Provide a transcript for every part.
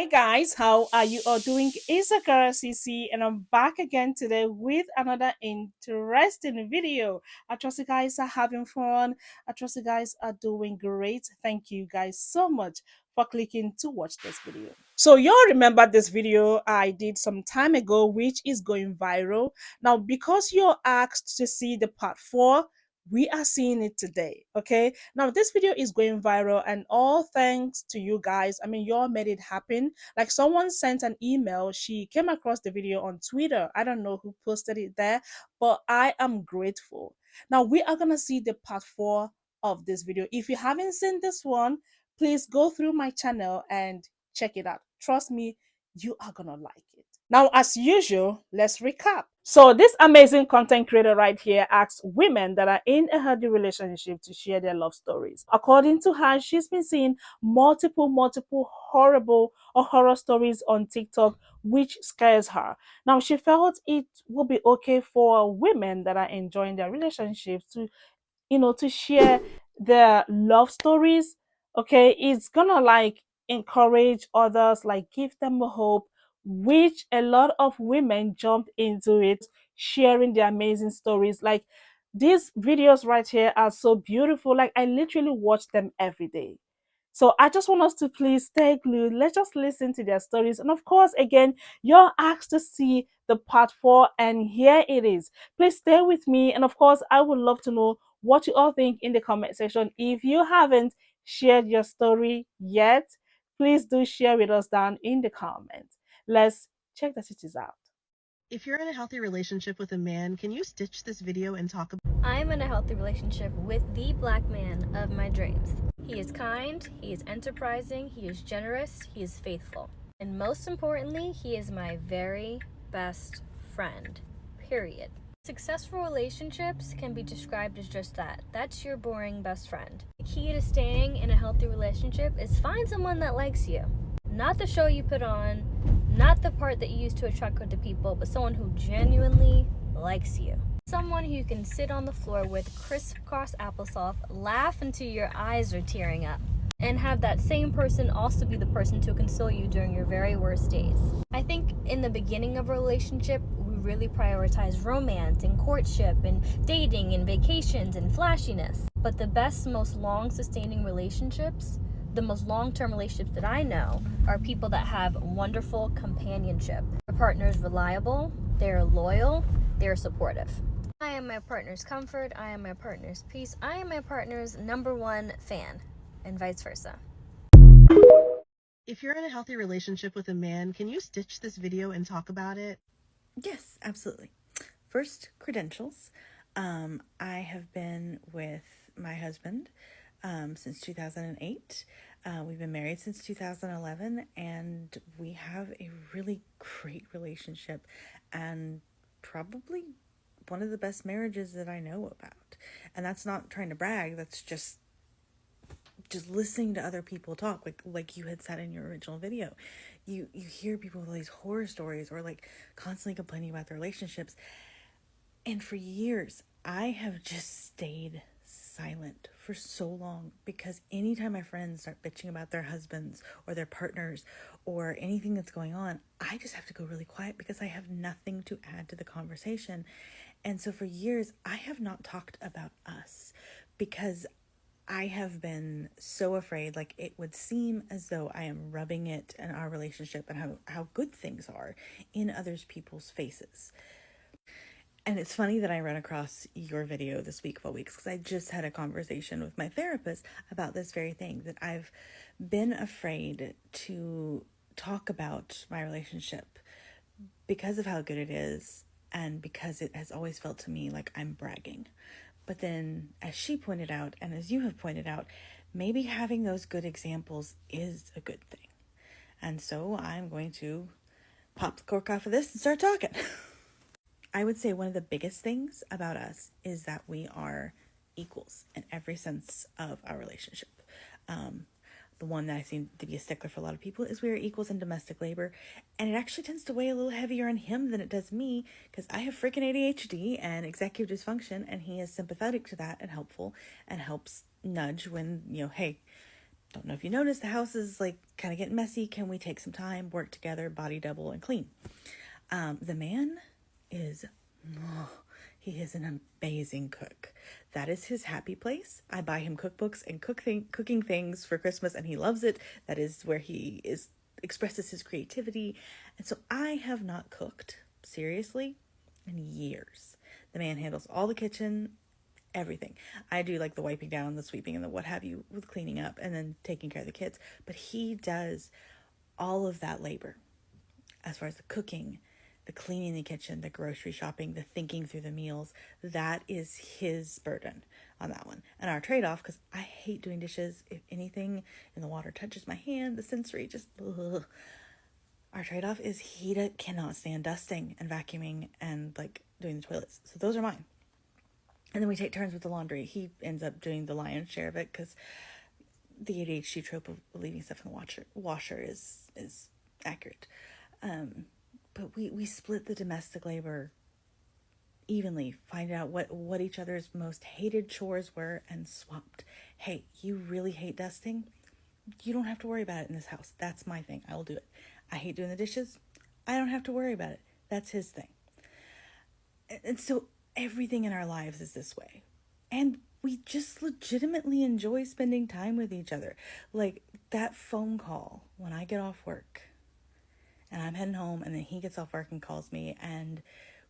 Hi guys, how are you all doing? It's Akara CC and I'm back again today with another interesting video. I trust you guys are having fun. I trust you guys are doing great. Thank you guys so much for clicking to watch this video. So y'all remember this video I did some time ago which is going viral. Now because you're asked to see the part 4, we are seeing it today. Okay, now this video is going viral and all thanks to you guys. I mean, y'all made it happen. Like someone sent an email, she came across the video on Twitter. I don't know who posted it there, but I am grateful. Now we are gonna see the part 4 of this video. If you haven't seen this one, please go through my channel and check it out. Trust me, you are gonna like it. Now, as usual, let's recap. So, this amazing content creator right here asks women that are in a healthy relationship to share their love stories. According to her, she's been seeing multiple horrible or horror stories on TikTok, which scares her. Now, she felt it would be okay for women that are enjoying their relationships to to share their love stories. Okay, it's gonna like encourage others, like give them a hope, which a lot of women jumped into it, sharing their amazing stories. Like these videos right here are so beautiful, like I literally watch them every day. So I just want us to please stay glued. Let's just listen to their stories. And of course, again, you're asked to see the part 4, and here it is. Please stay with me. And of course, I would love to know what you all think in the comment section. If you haven't shared your story yet, please do share with us down in the comments. Let's check the cities out. If you're in a healthy relationship with a man, can you stitch this video and talk about? I'm in a healthy relationship with the black man of my dreams. He is kind, he is enterprising, he is generous, he is faithful. And most importantly, he is my very best friend. Period. Successful relationships can be described as just that. That's your boring best friend. The key to staying in a healthy relationship is find someone that likes you. Not the show you put on, not the part that you use to attract other people, but someone who genuinely likes you. Someone who you can sit on the floor with, crisscross applesauce, laugh until your eyes are tearing up, and have that same person also be the person to console you during your very worst days. I think in the beginning of a relationship, we really prioritize romance and courtship and dating and vacations and flashiness. But the best, most long-sustaining relationships, the most long-term relationships that I know, are people that have wonderful companionship. Their partner is reliable, they're loyal, they're supportive. I am my partner's comfort, I am my partner's peace, I am my partner's #1 fan, and vice versa. If you're in a healthy relationship with a man, can you stitch this video and talk about it? Yes, absolutely. First, credentials. I have been with my husband since 2008. We've been married since 2011, and we have a really great relationship and probably one of the best marriages that I know about. And that's not trying to brag, that's just listening to other people talk, like you had said in your original video. You hear people with all these horror stories or like constantly complaining about their relationships, and for years I have just stayed silent for so long, because anytime my friends start bitching about their husbands or their partners or anything that's going on, I just have to go really quiet because I have nothing to add to the conversation. And so for years I have not talked about us, because I have been so afraid, like it would seem as though I am rubbing it in our relationship and how good things are in others people's faces. And it's funny that I ran across your video this week of all weeks, because I just had a conversation with my therapist about this very thing, that I've been afraid to talk about my relationship because of how good it is, and because it has always felt to me like I'm bragging. But then, as she pointed out, and as you have pointed out, maybe having those good examples is a good thing. And so I'm going to pop the cork off of this and start talking. I would say one of the biggest things about us is that we are equals in every sense of our relationship. The one that I seem to be a stickler for a lot of people is we are equals in domestic labor. And it actually tends to weigh a little heavier on him than it does me, because I have freaking ADHD and executive dysfunction, and he is sympathetic to that and helpful and helps nudge when, hey, Don't know if you noticed, the house is like kind of getting messy. Can we take some time, work together, body double, and clean? The man is, he is an amazing cook. That is his happy place. I buy him cookbooks and cooking things for Christmas, and he loves it. That is where he expresses his creativity. And so I have not cooked seriously in years. The man handles all the kitchen, everything. I do like the wiping down, the sweeping, and the what have you with cleaning up and then taking care of the kids. But he does all of that labor as far as the cooking, the cleaning the kitchen, the grocery shopping, the thinking through the meals. That is his burden on that one. And our trade-off, because I hate doing dishes. If anything in the water touches my hand, the sensory just, ugh. Our trade-off is he cannot stand dusting and vacuuming and like doing the toilets. So those are mine. And then we take turns with the laundry. He ends up doing the lion's share of it because the ADHD trope of leaving stuff in the washer is accurate. But we split the domestic labor evenly, find out what each other's most hated chores were, and swapped. Hey, you really hate dusting? You don't have to worry about it in this house. That's my thing. I will do it. I hate doing the dishes. I don't have to worry about it. That's his thing. And so everything in our lives is this way. And we just legitimately enjoy spending time with each other. Like that phone call when I get off work and I'm heading home, and then he gets off work and calls me, and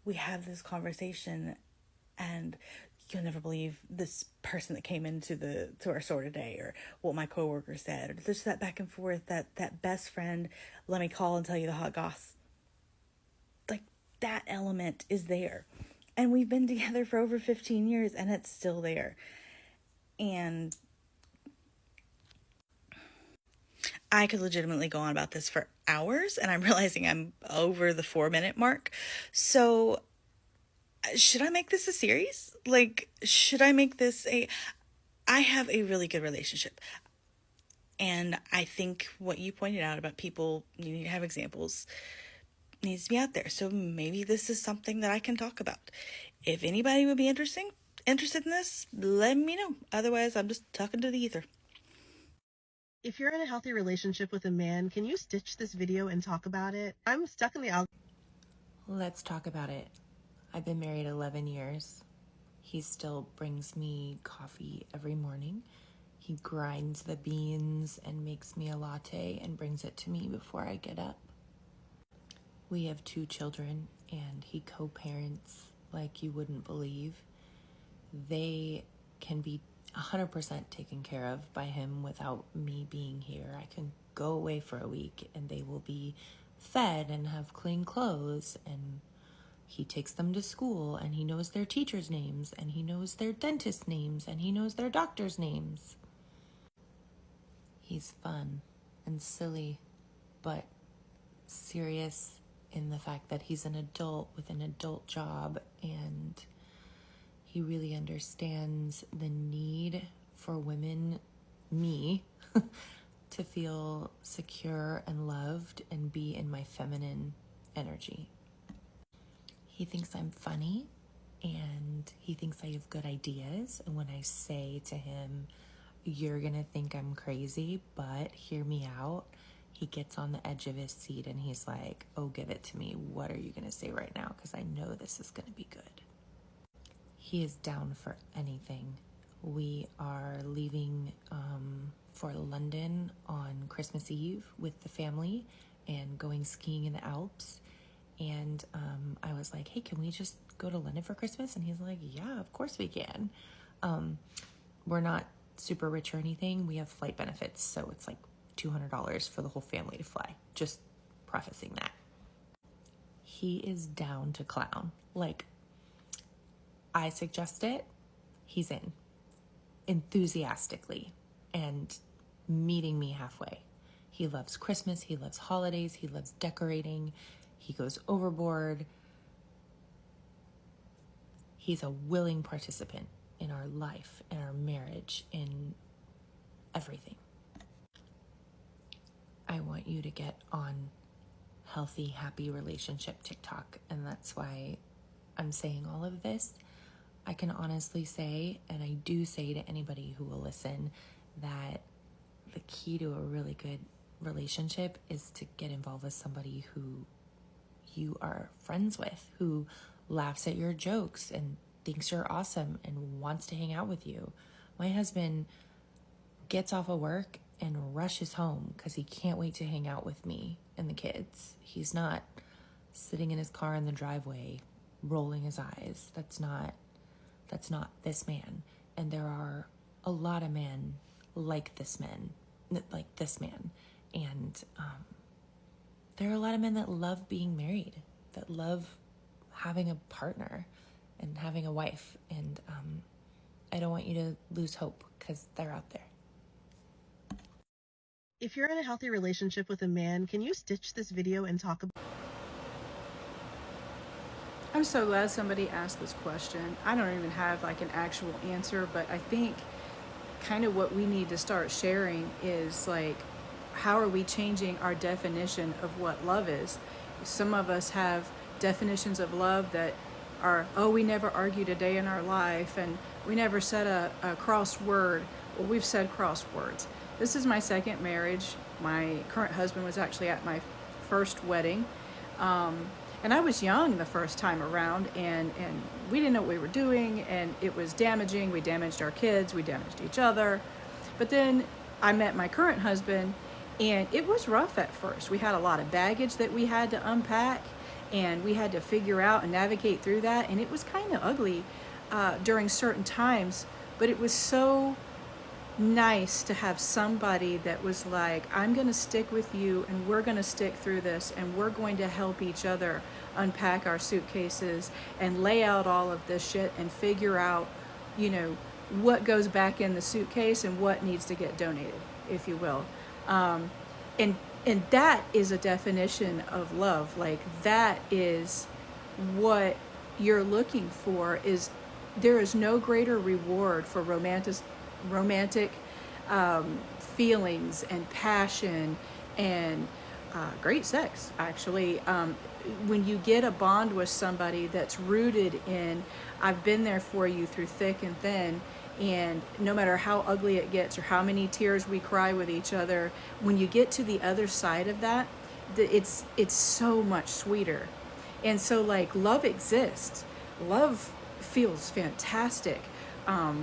we have this conversation, and you'll never believe this person that came to our store today, or what my coworker said, or just that back and forth, that best friend, let me call and tell you the hot goss. Like that element is there. And we've been together for over 15 years, and it's still there. And I could legitimately go on about this for hours, and I'm realizing I'm over the 4-minute mark. So should I make this a series? Like, should I make this I have a really good relationship. And I think what you pointed out about people, you need to have examples, needs to be out there. So maybe this is something that I can talk about. If anybody would be interested in this, let me know. Otherwise, I'm just talking to the ether. If you're in a healthy relationship with a man, can you stitch this video and talk about it? I'm stuck in the algorithm. Let's talk about it. I've been married 11 years. He still brings me coffee every morning. He grinds the beans and makes me a latte and brings it to me before I get up. We have 2 children, and he co-parents like you wouldn't believe. They can be 100% taken care of by him without me being here. I can go away for a week and they will be fed and have clean clothes, and he takes them to school, and he knows their teachers' names, and he knows their dentist names, and he knows their doctor's names. He's fun and silly, but serious in the fact that he's an adult with an adult job, and he really understands the need for women, me, to feel secure and loved and be in my feminine energy. He thinks I'm funny, and he thinks I have good ideas. And when I say to him, you're gonna think I'm crazy, but hear me out, he gets on the edge of his seat and he's like, oh, give it to me. What are you gonna say right now? Because I know this is gonna be good. He is down for anything. We are leaving for London on Christmas Eve with the family and going skiing in the Alps. And I was like, hey, can we just go to London for Christmas? And he's like, yeah, of course we can. We're not super rich or anything. We have flight benefits, so it's like $200 for the whole family to fly. Just prefacing that. He is down to clown. Like, I suggest it, he's in enthusiastically and meeting me halfway. He loves Christmas, he loves holidays, he loves decorating, he goes overboard. He's a willing participant in our life, in our marriage, in everything. I want you to get on healthy, happy relationship TikTok, and that's why I'm saying all of this. I can honestly say, and I do say to anybody who will listen, that the key to a really good relationship is to get involved with somebody who you are friends with, who laughs at your jokes and thinks you're awesome and wants to hang out with you. My husband gets off of work and rushes home because he can't wait to hang out with me and the kids. He's not sitting in his car in the driveway rolling his eyes. That's not this man. And there are a lot of men like this man. And there are a lot of men that love being married, that love having a partner and having a wife. And I don't want you to lose hope, because they're out there. If you're in a healthy relationship with a man, can you stitch this video and talk about... I'm so glad somebody asked this question. I don't even have like an actual answer, but I think kind of what we need to start sharing is like, how are we changing our definition of what love is? Some of us have definitions of love that are, oh, we never argued a day in our life, and we never said a crossword. Well, we've said crosswords. This is my second marriage. My current husband was actually at my first wedding. And I was young the first time around, and we didn't know what we were doing, and it was damaging. We damaged our kids, we damaged each other. But then I met my current husband, and it was rough at first. We had a lot of baggage that we had to unpack, and we had to figure out and navigate through that, and it was kind of ugly during certain times, but it was so nice to have somebody that was like, I'm going to stick with you, and we're going to stick through this, and we're going to help each other unpack our suitcases and lay out all of this shit and figure out, you know, what goes back in the suitcase and what needs to get donated, if you will. And that is a definition of love. Like, that is what you're looking for. Is there is no greater reward for romantic feelings and passion and great sex, actually. When you get a bond with somebody that's rooted in, I've been there for you through thick and thin, and no matter how ugly it gets or how many tears we cry with each other, when you get to the other side of that, it's so much sweeter. And so, like, love exists. Love feels fantastic.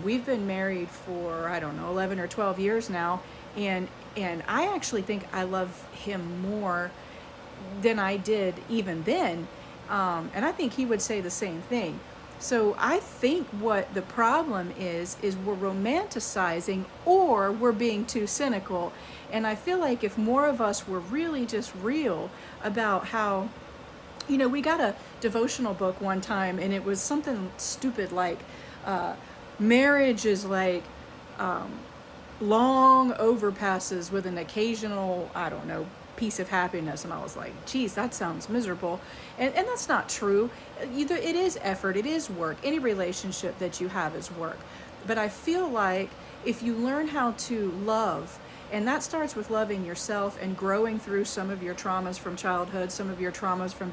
We've been married for, I don't know, 11 or 12 years now, and I actually think I love him more than I did even then, and I think he would say the same thing. So I think what the problem is we're romanticizing, or we're being too cynical. And I feel like if more of us were really just real about how, you know, we got a devotional book one time, and it was something stupid like, marriage is like long overpasses with an occasional, I don't know, piece of happiness. And I was like, geez, that sounds miserable. And that's not true. Either it is effort, it is work. Any relationship that you have is work. But I feel like if you learn how to love, and that starts with loving yourself and growing through some of your traumas from childhood, some of your traumas from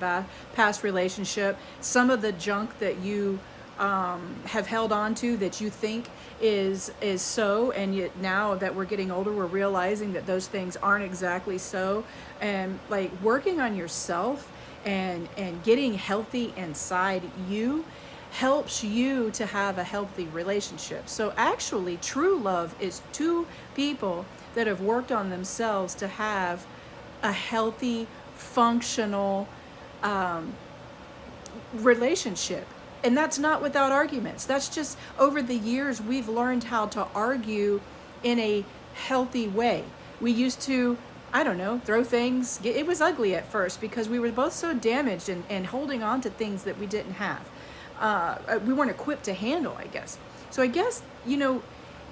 past relationship, some of the junk that you have held on to that you think is so, and yet now that we're getting older, we're realizing that those things aren't exactly so. And like, working on yourself and getting healthy inside you helps you to have a healthy relationship. So actually, true love is two people that have worked on themselves to have a healthy, functional relationship. And that's not without arguments. That's just, over the years, we've learned how to argue in a healthy way. We used to, I don't know, throw things. It was ugly at first because we were both so damaged and holding on to things that we didn't have. We weren't equipped to handle, I guess. So I guess, you know,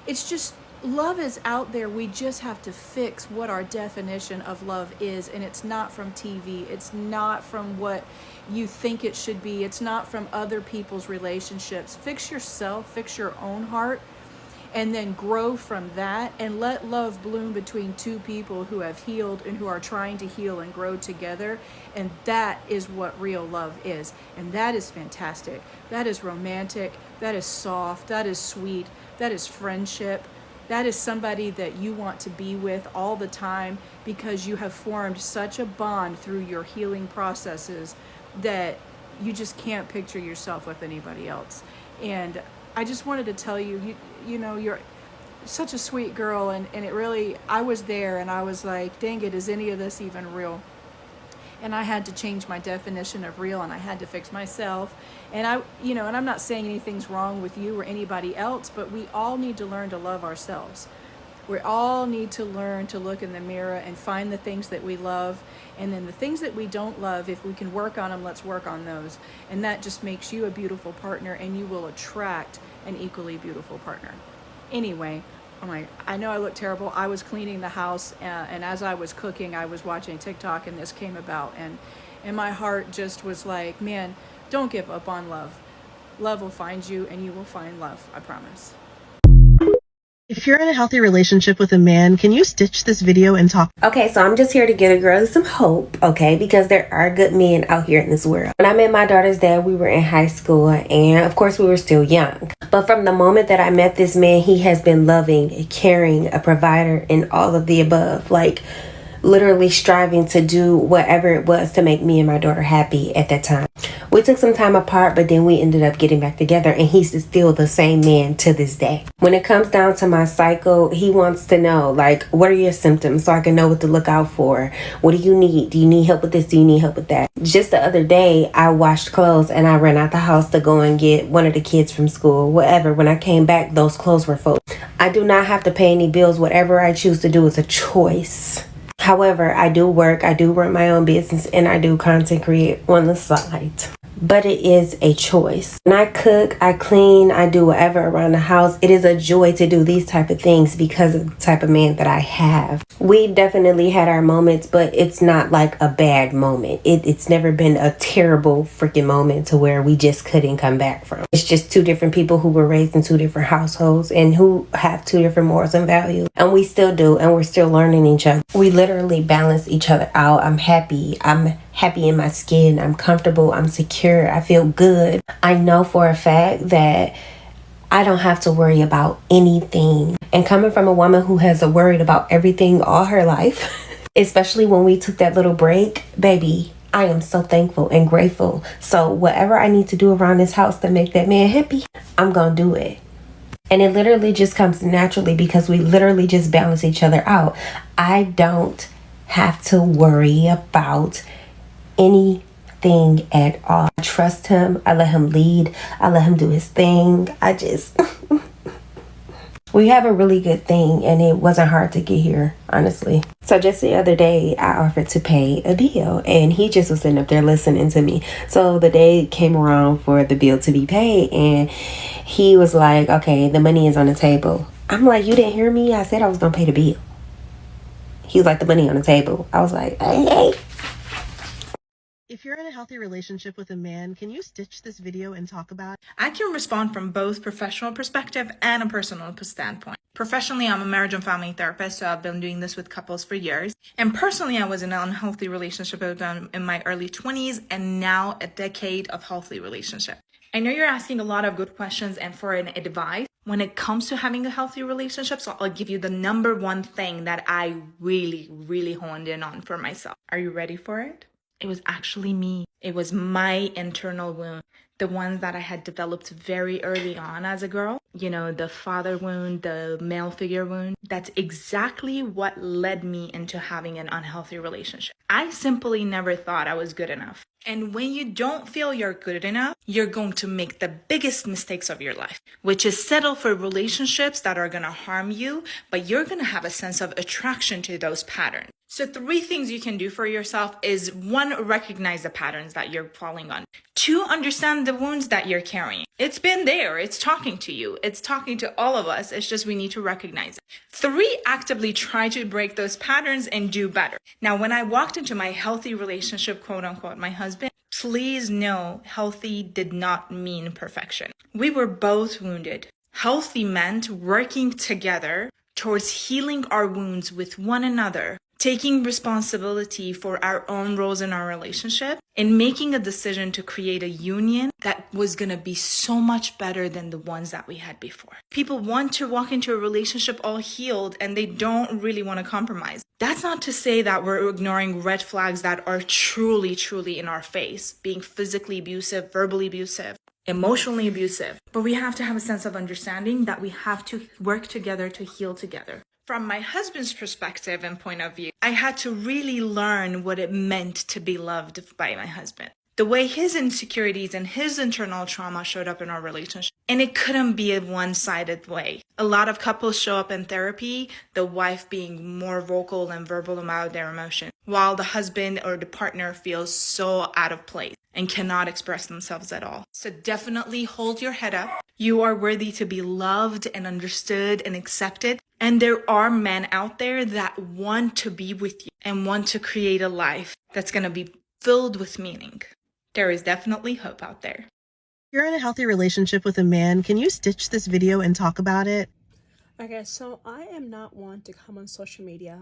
it's just, love is out there. We just have to fix what our definition of love is. And it's not from TV. It's not from what you think it should be. It's not from other people's relationships. Fix yourself, fix your own heart, and then grow from that, and let love bloom between two people who have healed and who are trying to heal and grow together. And that is what real love is. And that is fantastic. That is romantic. That is soft. That is sweet. That is friendship. that is somebody that you want to be with all the time, because you have formed such a bond through your healing processes that you just can't picture yourself with anybody else. And I just wanted to tell you, you know, you're such a sweet girl, and it really, I was there and I was like, dang it, is any of this even real? And I had to change my definition of real, and I had to fix myself. And and I'm not saying anything's wrong with you or anybody else, but we all need to learn to love ourselves. We all need to learn to look in the mirror and find the things that we love. And then the things that we don't love, if we can work on them, let's work on those. And that just makes you a beautiful partner, and you will attract an equally beautiful partner. Anyway, I know I look terrible. I was cleaning the house, and as I was cooking, I was watching TikTok, and this came about, and my heart just was like, man, don't give up on love. Love will find you, and you will find love, I promise. If you're in a healthy relationship with a man, can you stitch this video and talk? Okay, so I'm just here to give a girl some hope, okay? Because there are good men out here in this world. When I met my daughter's dad, we were in high school, and of course we were still young. But from the moment that I met this man, he has been loving, caring, a provider, and all of the above. Like, literally striving to do whatever it was to make me and my daughter happy at that time. We took some time apart, but then we ended up getting back together, and he's still the same man to this day. When it comes down to my cycle, he wants to know, like, what are your symptoms so I can know what to look out for? What do you need? Do you need help with this? Do you need help with that? Just the other day, I washed clothes and I ran out the house to go and get one of the kids from school, whatever. When I came back, those clothes were folded. I do not have to pay any bills. Whatever I choose to do is a choice. However, I do run my own business, and I do content create on the side. But it is a choice. When I cook, I clean, I do whatever around the house. It is a joy to do these type of things because of the type of man that I have. We definitely had our moments, but it's not like a bad moment. It's never been a terrible freaking moment to where we just couldn't come back from. It's just two different people who were raised in two different households and who have two different morals and values. And we still do, and we're still learning each other. We literally balance each other out. I'm happy in my skin. I'm comfortable. I'm secure. I feel good. I know for a fact that I don't have to worry about anything. And coming from a woman who has worried about everything all her life, especially when we took that little break, baby, I am so thankful and grateful. So whatever I need to do around this house to make that man happy, I'm gonna do it. And it literally just comes naturally because we literally just balance each other out. I don't have to worry about anything at all. I trust him. I let him lead. I let him do his thing. We have a really good thing, and it wasn't hard to get here, honestly. So just the other day, I offered to pay a bill, and he just was sitting up there listening to me. So the day came around for the bill to be paid, and he was like, okay, the money is on the table. I'm like, you didn't hear me? I said I was going to pay the bill. He was like, the money on the table. I was like, hey. If you're in a healthy relationship with a man, can you stitch this video and talk about it? I can respond from both professional perspective and a personal standpoint. Professionally, I'm a marriage and family therapist, so I've been doing this with couples for years. And personally, I was in an unhealthy relationship with them in my early 20s, and now a decade of healthy relationship. I know you're asking a lot of good questions and for an advice when it comes to having a healthy relationship, so I'll give you the number one thing that I really honed in on for myself. Are you ready for it? It was actually me. It was my internal wound. The ones that I had developed very early on as a girl. You know, the father wound, the male figure wound. That's exactly what led me into having an unhealthy relationship. I simply never thought I was good enough. And when you don't feel you're good enough, you're going to make the biggest mistakes of your life, which is settle for relationships that are going to harm you, but you're going to have a sense of attraction to those patterns. So 3 things you can do for yourself is 1, recognize the patterns that you're falling on. 2, understand the wounds that you're carrying. It's been there. It's talking to you. It's talking to all of us. It's just we need to recognize it. 3, actively try to break those patterns and do better. Now, when I walked into my healthy relationship, quote unquote, my husband, please know healthy did not mean perfection. We were both wounded. Healthy meant working together towards healing our wounds with one another taking responsibility for our own roles in our relationship and making a decision to create a union that was going to be so much better than the ones that we had before. People want to walk into a relationship all healed and they don't really want to compromise. That's not to say that we're ignoring red flags that are truly, truly in our face, being physically abusive, verbally abusive, emotionally abusive. But we have to have a sense of understanding that we have to work together to heal together. From my husband's perspective and point of view, I had to really learn what it meant to be loved by my husband. The way his insecurities and his internal trauma showed up in our relationship. And it couldn't be a one-sided way. A lot of couples show up in therapy, the wife being more vocal and verbal about their emotions, while the husband or the partner feels so out of place and cannot express themselves at all. So definitely hold your head up. You are worthy to be loved and understood and accepted. And there are men out there that want to be with you and want to create a life that's going to be filled with meaning. There is definitely hope out there. If you're in a healthy relationship with a man, can you stitch this video and talk about it? Okay, so I am not one to come on social media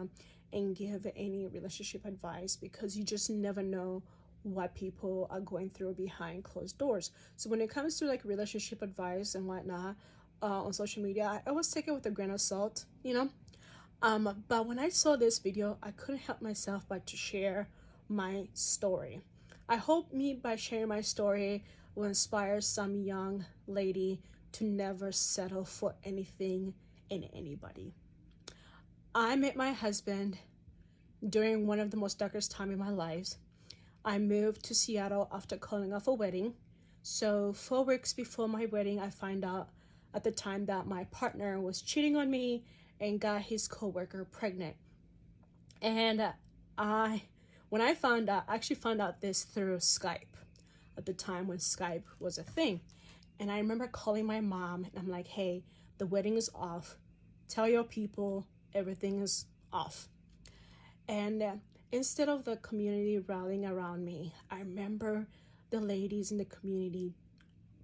and give any relationship advice because you just never know what people are going through behind closed doors. So when it comes to like relationship advice and whatnot on social media, I always take it with a grain of salt, you know. But when I saw this video, I couldn't help myself but to share my story. I hope me by sharing my story will inspire some young lady to never settle for anything and anybody. I met my husband during one of the most darkest time in my life. I moved to Seattle after calling off a wedding. So 4 weeks before my wedding, I found out at the time that my partner was cheating on me and got his coworker pregnant. And when I found out, I actually found out this through Skype at the time when Skype was a thing. And I remember calling my mom and I'm like, hey, the wedding is off. Tell your people everything is off. And instead of the community rallying around me, I remember the ladies in the community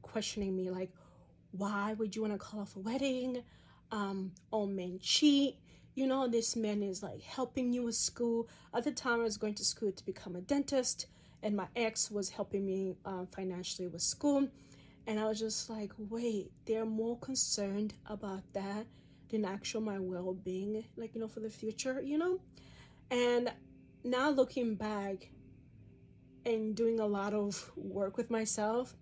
questioning me like, why would you want to call off a wedding? All men cheat. You know, this man is like helping you with school. At the time, I was going to school to become a dentist, and my ex was helping me financially with school. And I was just like, wait, they're more concerned about that than actual my well-being, like, you know, for the future, you know? And now looking back and doing a lot of work with myself,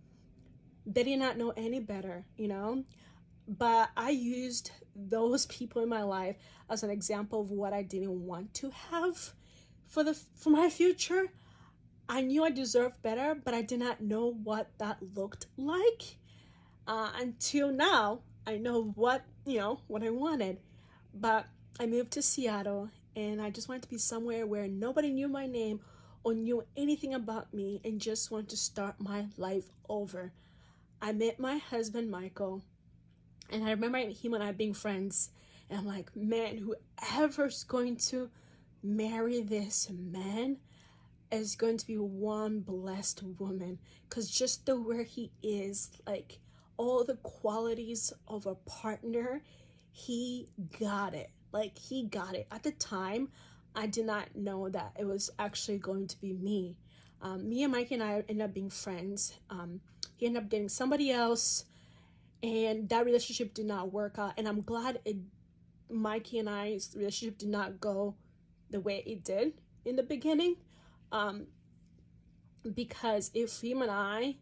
they did not know any better, you know? But I used those people in my life as an example of what I didn't want to have for my future. I knew I deserved better, but I did not know what that looked like. Until now, I know what I wanted. But I moved to Seattle and I just wanted to be somewhere where nobody knew my name or knew anything about me and just wanted to start my life over. I met my husband, Michael, and I remember him and I being friends. And I'm like, man, whoever's going to marry this man is going to be one blessed woman. Because just the way he is, like all the qualities of a partner, he got it. Like he got it. At the time, I did not know that it was actually going to be me. Me and Mike and I ended up being friends. He ended up dating somebody else. And that relationship did not work out. And I'm glad Mikey and I's relationship did not go the way it did in the beginning. Because if him and I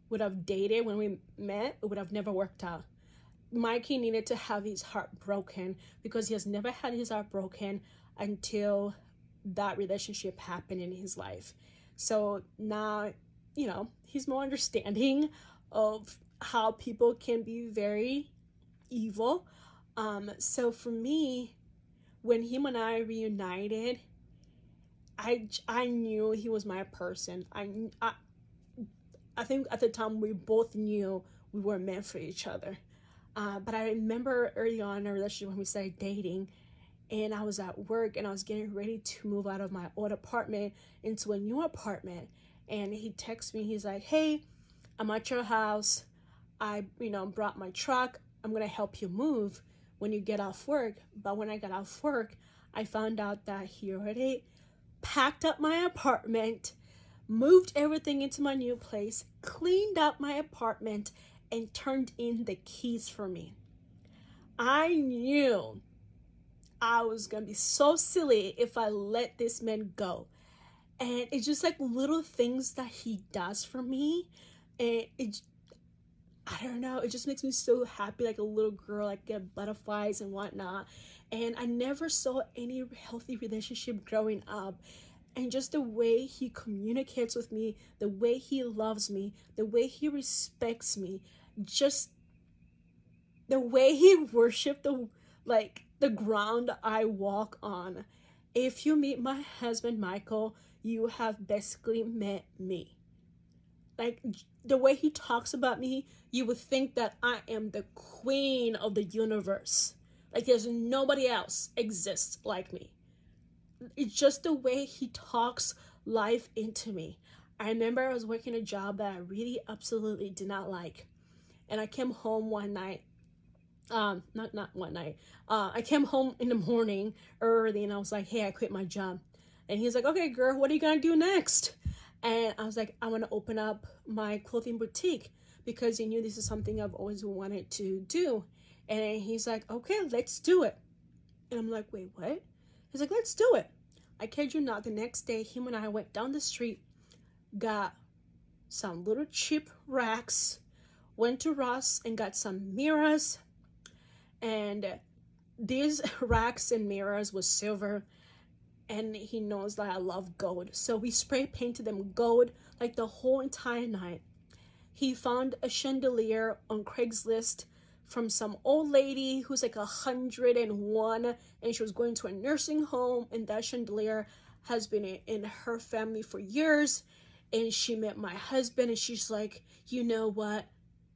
would have dated when we met, it would have never worked out. Mikey needed to have his heart broken because he has never had his heart broken until that relationship happened in his life. So now, you know, he's more understanding of how people can be very evil. So for me, when him and I reunited, I knew he was my person. I think at the time we both knew we were meant for each other. But I remember early on in our relationship when we started dating, and I was at work and I was getting ready to move out of my old apartment into a new apartment. And he texts me, he's like, hey, I'm at your house. I, brought my truck. I'm going to help you move when you get off work. But when I got off work, I found out that he already packed up my apartment, moved everything into my new place, cleaned up my apartment, and turned in the keys for me. I knew I was gonna be so silly if I let this man go. And it's just like little things that he does for me. And I don't know, it just makes me so happy, like a little girl, like get butterflies and whatnot. And I never saw any healthy relationship growing up. And just the way he communicates with me, the way he loves me, the way he respects me, just the way he worships the ground I walk on. If you meet my husband Michael, you have basically met me. Like the way he talks about me, you would think that I am the queen of the universe. Like there's nobody else exists like me. It's just the way he talks life into me. I remember I was working a job that I really absolutely did not like. And I came home one night. Not one night. I came home in the morning early and I was like, hey, I quit my job. And he's like, okay, girl, what are you going to do next? And I was like, I want to open up my clothing boutique because he knew this is something I've always wanted to do. And he's like, okay, let's do it. And I'm like, wait, what? He's like, let's do it. I kid you not, the next day, him and I went down the street, got some little cheap racks, went to Ross and got some mirrors. And these racks and mirrors was silver. And he knows that I love gold. So we spray painted them gold like the whole entire night. He found a chandelier on Craigslist from some old lady who's like 101 and she was going to a nursing home, and that chandelier has been in her family for years. And she met my husband and she's like, you know what,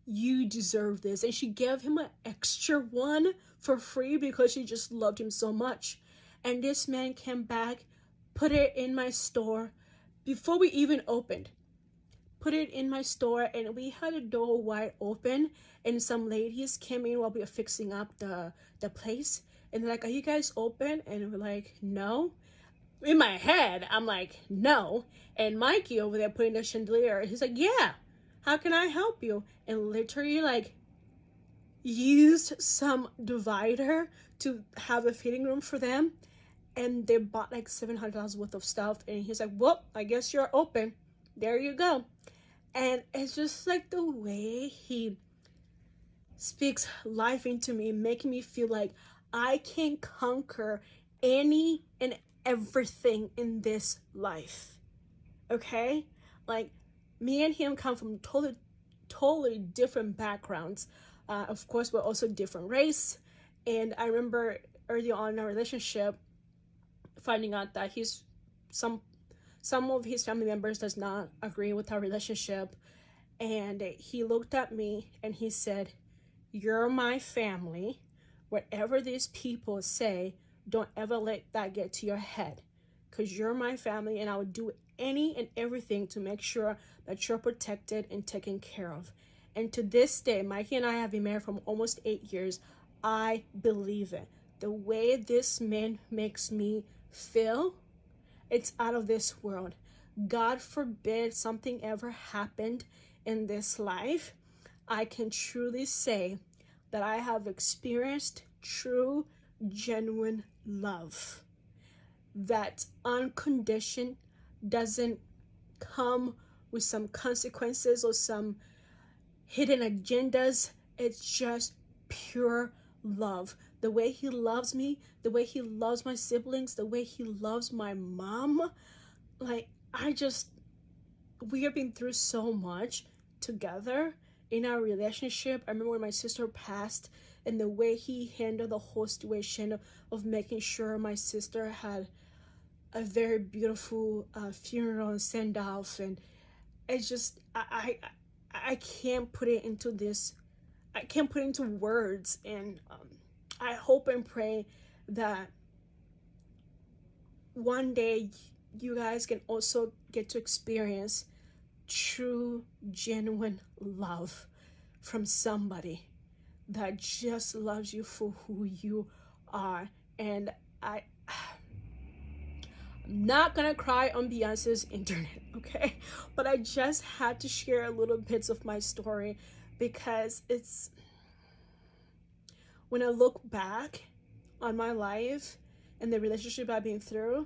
you deserve this. And she gave him an extra one for free because she just loved him so much. And this man came back, put it in my store before we even opened. Put it in my store, and we had a door wide open, and some ladies came in while we were fixing up the place, and they're like, are you guys open? And we're like, no. In my head, I'm like, no. And Mikey over there putting the chandelier, he's like, yeah, how can I help you? And literally like used some divider to have a fitting room for them, and they bought like $700 worth of stuff. And he's like, well, I guess you're open, there you go. And it's just like the way he speaks life into me, making me feel like I can conquer any and everything in this life. Okay? Like me and him come from totally different backgrounds. Of course, we're also different race. And I remember early on in our relationship, finding out that some of his family members does not agree with our relationship. And he looked at me and he said, you're my family. Whatever these people say, don't ever let that get to your head, because you're my family and I would do any and everything to make sure that you're protected and taken care of. And to this day, Mikey and I have been married for almost 8 years. I believe it. The way this man makes me feel, it's out of this world. God forbid something ever happened in this life. I can truly say that I have experienced true, genuine love. That unconditioned doesn't come with some consequences or some hidden agendas. It's just pure love. The way he loves me, the way he loves my siblings, the way he loves my mom. Like, we have been through so much together in our relationship. I remember when my sister passed and the way he handled the whole situation of making sure my sister had a very beautiful funeral and send off. And it's just, I can't put it into this, I can't put it into words. And I hope and pray that one day you guys can also get to experience true, genuine love from somebody that just loves you for who you are. And I'm not gonna cry on Beyonce's internet, okay? But I just had to share a little bits of my story because it's, when I look back on my life and the relationship I've been through,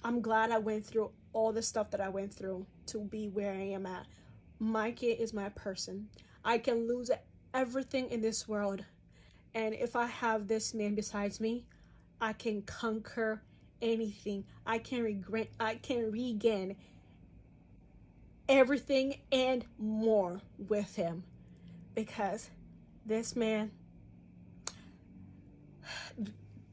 I'm glad I went through all the stuff that I went through to be where I am at. Mikey is my person. I can lose everything in this world, and if I have this man besides me, I can conquer anything. I can regain everything and more with him, because this man,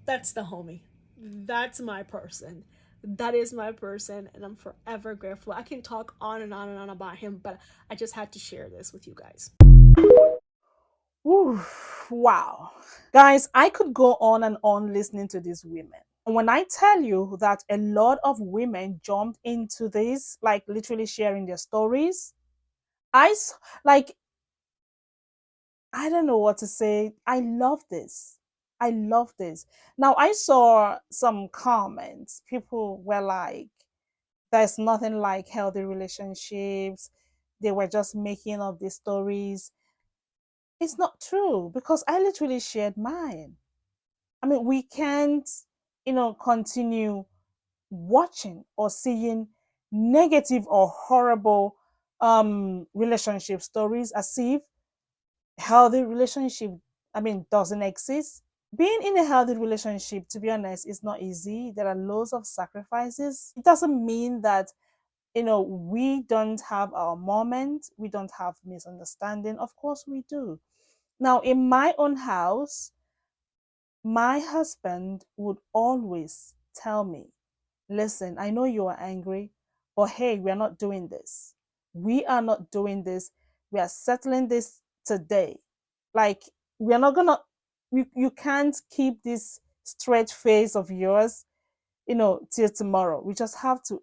that's the homie. That's my person. That is my person, and I'm forever grateful. I can talk on and on and on about him, but I just had to share this with you guys. Ooh, wow. Guys, I could go on and on listening to these women. And when I tell you that a lot of women jumped into this, like literally sharing their stories, like, I don't know what to say. I love this. I love this. Now, I saw some comments. People were like, there's nothing like healthy relationships. They were just making up these stories. It's not true because I literally shared mine. I mean, we can't, continue watching or seeing negative or horrible relationship stories as if healthy relationship, doesn't exist. Being in a healthy relationship, to be honest, is not easy. There are loads of sacrifices. It doesn't mean that we don't have our moments, we don't have misunderstanding. Of course we do. Now, in my own house, my husband would always tell me, listen, I know you are angry, but hey, we are not doing this. We are not doing this. We are settling this today. Like, we are not gonna, you can't keep this straight face of yours, till tomorrow. We just have to,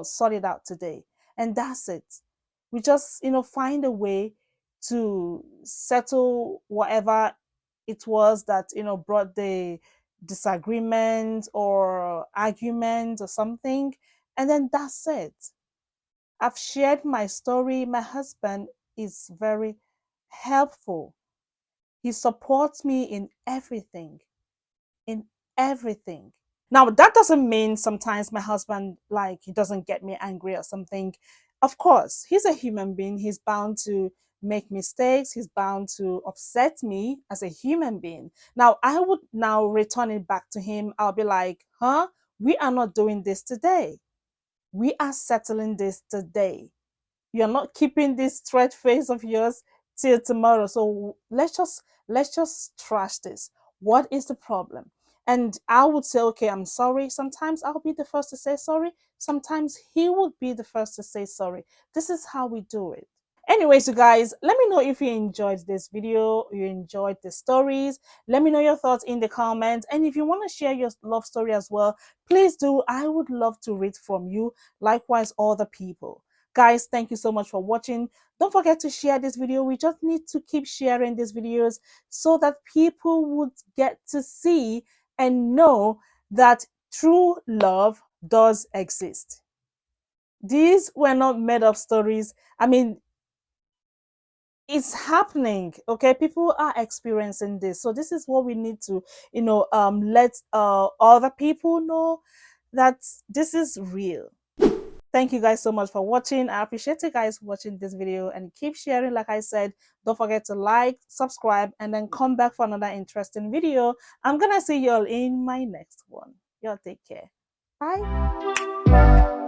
sort it out today. And that's it. We just, find a way to settle whatever it was that, brought the disagreement or argument or something. And then that's it. I've shared my story. My husband is very helpful. He supports me in everything, in everything. Now, that doesn't mean sometimes my husband, like, he doesn't get me angry or something. Of course, he's a human being. He's bound to make mistakes. He's bound to upset me as a human being. Now, I would now return it back to him. I'll be like, huh? We are not doing this today. We are settling this today. You're not keeping this straight face of yours till tomorrow. So let's just trash this. What is the problem? And I would say, okay, I'm sorry. Sometimes I'll be the first to say sorry. Sometimes he would be the first to say sorry. This is how we do it. Anyways, you guys, let me know if you enjoyed this video, you enjoyed the stories. Let me know your thoughts in the comments. And if you want to share your love story as well, please do. I would love to read from you. Likewise, other people. Guys, thank you so much for watching. Don't forget to share this video. We just need to keep sharing these videos so that people would get to see and know that true love does exist. These were not made up stories. It's happening. Okay, people are experiencing this, so this is what we need to let other people know that this is real. Thank you guys so much for watching. I appreciate you guys watching this video, and keep sharing. Like I said, don't forget to like, subscribe, and then come back for another interesting video. I'm gonna see y'all in my next one. Y'all take care. Bye.